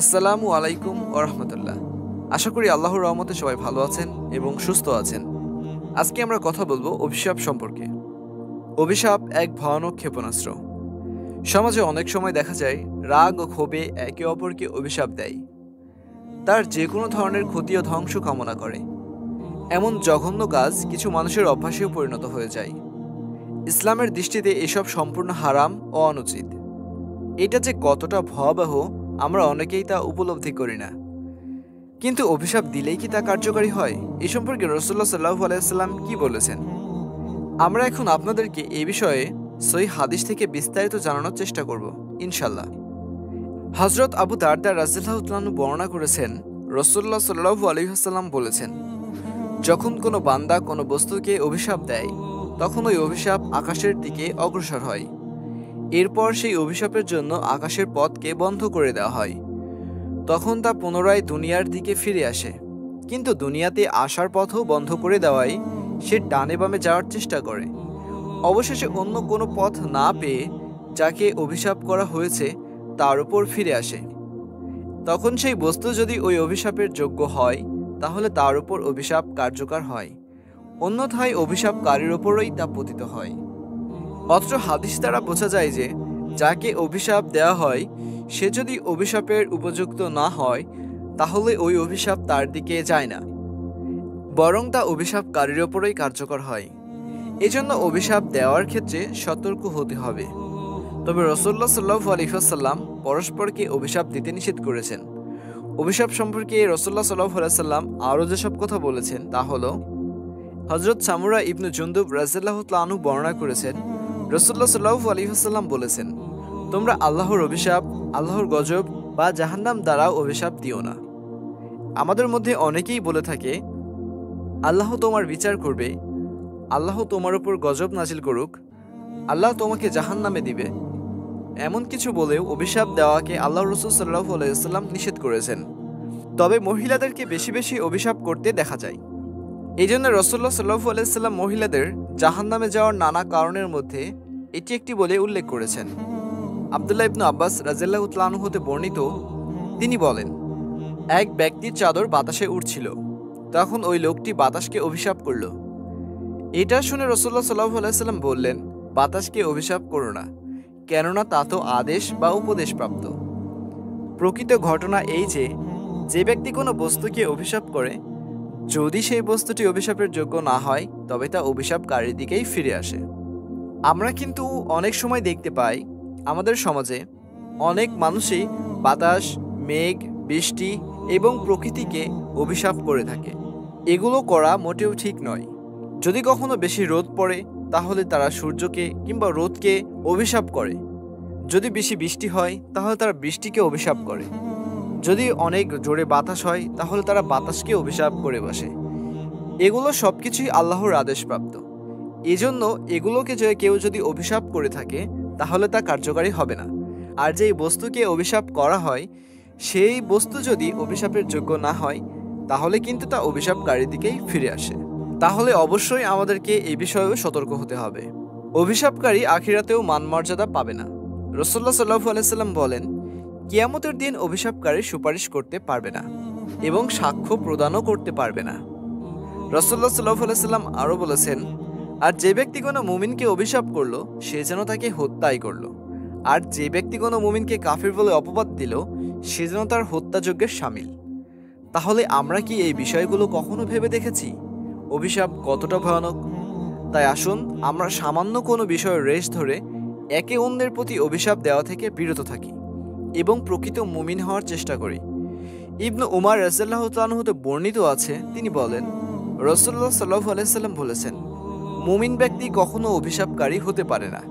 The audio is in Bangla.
আসসালামু আলাইকুম ওয়া রাহমাতুল্লাহ। আশা করি আল্লাহর রহমতে সবাই ভালো আছেন এবং সুস্থ আছেন। আজকে আমরা কথা বলবো অভিশাপ সম্পর্কে। অভিশাপ এক ভয়ানক ক্ষেপণাস্ত্র। সমাজে অনেক সময় দেখা যায় রাগ ও ক্ষোভে একে অপরকে অভিশাপ দেয়। তার যে কোনো ধরনের ক্ষতি ও ধ্বংস কামনা করে। এমন জঘন্য কাজ কিছু মানুষের অভ্যাসেও পরিণত হয়ে যায়। ইসলামের দৃষ্টিতে এসব সম্পূর্ণ হারাম ও অনুচিত। এটা যে কতটা ভয়াবহ আমরা অনেকেই তা উপলব্ধি করি না। কিন্তু অভিশাপ দিলেই কি তা কার্যকরী হয়? এ সম্পর্কে রাসূলুল্লাহ সাল্লাল্লাহু আলাইহি ওয়াসাল্লাম কি বলেছেন? আমরা এখন আপনাদেরকে এই বিষয়ে সহিহ হাদিস থেকে বিস্তারিত জানানোর চেষ্টা করব ইনশাআল্লাহ। হযরত আবু দারদা রাদিয়াল্লাহু তাআলা আনহু বর্ণনা করেছেন, রাসূলুল্লাহ সাল্লাল্লাহু আলাইহি ওয়াসাল্লাম বলেছেন, যখন কোনো বান্দা কোনো বস্তুকে অভিশাপ দেয়, তখন ওই অভিশাপ আকাশের দিকে অগ্রসর হয়। এরপর সেই অভিশাপের জন্য আকাশের পথকে বন্ধ করে দেওয়া হয়। তখন তা পুনরায় দুনিয়ার দিকে ফিরে আসে। কিন্তু দুনিয়াতে আসার পথও বন্ধ করে দেওয়ায় সে ডানে বামে যাওয়ার চেষ্টা করে। অবশেষে অন্য কোনো পথ না পেয়ে যাকে অভিশাপ করা হয়েছে তার উপর ফিরে আসে। তখন সেই বস্তু যদি ওই অভিশাপের যোগ্য হয়, তাহলে তার উপর অভিশাপ কার্যকর হয়, অন্যথায় অভিশাপকারীর ওপরই তা পতিত হয়। অত্র হাদিস দ্বারা বোঝা যায় যে যাকে অভিশাপ দেওয়া হয় সে যদি অভিশাপের উপযুক্ত না হয়, তাহলে ওই অভিশাপ তার দিকে যায় না, বরং তা অভিশাপকারীর ওপরই কার্যকর হয়। এজন্য অভিশাপ দেওয়ার ক্ষেত্রে সতর্ক হতে হবে। তবে রাসূলুল্লাহ সাল্লাল্লাহু আলাইহি ওয়াসাল্লাম পরস্পরকে অভিশাপ দিতে নিষেধ করেছেন। অভিশাপ সম্পর্কে রাসূলুল্লাহ সাল্লাল্লাহু আলাইহি ওয়াসাল্লাম আরও যেসব কথা বলেছেন তা হলো, হযরত সামুরা ইবনু জুনদুব রাদিয়াল্লাহু তাআলা আনহু বর্ণনা করেছেন, রাসূলুল্লাহ সাল্লাল্লাহু আলাইহি ওয়াসাল্লাম বলেছেন, তোমরা আল্লাহর অভিশাপ, আল্লাহর গজব বা জাহান্নাম দ্বারাও অভিশাপ দিও না। আমাদের মধ্যে অনেকেই বলে থাকে, আল্লাহ তোমার বিচার করবে, আল্লাহ তোমার উপর গজব নাজিল করুক, আল্লাহ তোমাকে জাহান্নামে দিবে। এমন কিছু বলেও অভিশাপ দেওয়াকে আল্লাহ রাসূল সাল্লাল্লাহু আলাইহি ওয়াসাল্লাম নিষেধ করেছেন। তবে মহিলাদেরকে বেশি বেশি অভিশাপ করতে দেখা যায়। এই জন্য রাসূলুল্লাহ সাল্লাল্লাহু আলাইহি ওয়াসাল্লাম মহিলাদের জাহান্নামে যাওয়ার নানা কারণের মধ্যে এটি একটি বলে উল্লেখ করেছেন। আব্দুল্লাহ ইবনু আব্বাস রাদিয়াল্লাহু তাআলা আনহু হতে বর্ণিত, তিনি বলেন, এক ব্যক্তির চাদর বাতাসে উড়ছিল। তখন ওই লোকটি বাতাসকে অভিশাপ করল। এটা শুনে রাসূলুল্লাহ সাল্লাল্লাহু আলাইহি ওয়াসাল্লাম বললেন, বাতাসকে অভিশাপ করো না, কেননা তা তো আদেশ বা উপদেশ প্রাপ্ত। প্রকৃত ঘটনা এই যে, যে ব্যক্তি কোনো বস্তুকে অভিশাপ করে, যদি সেই বস্তুটি অভিশাপের যোগ্য না হয়, তবে তা অভিশাপকারীর দিকেই ফিরে আসে। আমরা কিন্তু অনেক সময় দেখতে পাই আমাদের সমাজে অনেক মানুষই বাতাস, মেঘ, বৃষ্টি এবং প্রকৃতিকে অভিশাপ করে থাকে। এগুলো করা মোটেও ঠিক নয়। যদি কখনো বেশি রোদ পড়ে, তাহলে তারা সূর্যকে কিংবা রোদকে অভিশাপ করে। যদি বেশি বৃষ্টি হয়, তাহলে তারা বৃষ্টিকে অভিশাপ করে। যদি অনেক জোরে বাতাস হয়, তাহলে তারা বাতাসকে অভিশাপ করে বসে। এগুলো সবকিছুই আল্লাহর আদেশপ্রাপ্ত। এজন্য এগুলোকে কেউ যদি অভিশাপ করে থাকে, তাহলে তা কার্যকারী হবে না। আর যেই বস্তুকে অভিশাপ করা হয়, সেই বস্তু যদি অভিশাপের যোগ্য না হয়, তাহলে কিন্তু তা অভিশাপকারীর দিকেই ফিরে আসে। তাহলে অবশ্যই আমাদেরকে এই বিষয়েও সতর্ক হতে হবে। অভিশাপকারী আখিরাতেও মানমর্যাদা পাবে না। রাসূলুল্লাহ সাল্লাল্লাহু আলাইহি ওয়াসাল্লাম বলেন, কিয়ামতের দিন অভিশাপকারী সুপারিশ করতে পারবে না এবং সাক্ষ্য প্রদানও করতে পারবে না। রাসূলুল্লাহ সাল্লাল্লাহু আলাইহি ওয়াসাল্লাম আরও বলেছেন, আর যে ব্যক্তি কোনো মুমিনকে অভিশাপ করলো, সে যেন তাকে হত্যাই করলো। আর যে ব্যক্তি কোনো মুমিনকে কাফির বলে অপবাদ দিল, সে যেন তার হত্যাযজ্ঞের শামিল। তাহলে আমরা কি এই বিষয়গুলো কখনো ভেবে দেখেছি অভিশাপ কতটা ভয়ানক? তাই আসুন আমরা সামান্য কোনো বিষয়ের রেশ ধরে একে অন্যের প্রতি অভিশাপ দেওয়া থেকে বিরত থাকি এবং প্রকৃত মুমিন হওয়ার চেষ্টা করি। ইবনু উমার রাদিয়াল্লাহু তাআলা আনহু হতে বর্ণিত আছে, তিনি বলেন, রাসূলুল্লাহ সাল্লাল্লাহু আলাইহি ওয়াসাল্লাম বলেছেন, মুমিন ব্যক্তি কখনো অভিশাপকারী হতে পারে না।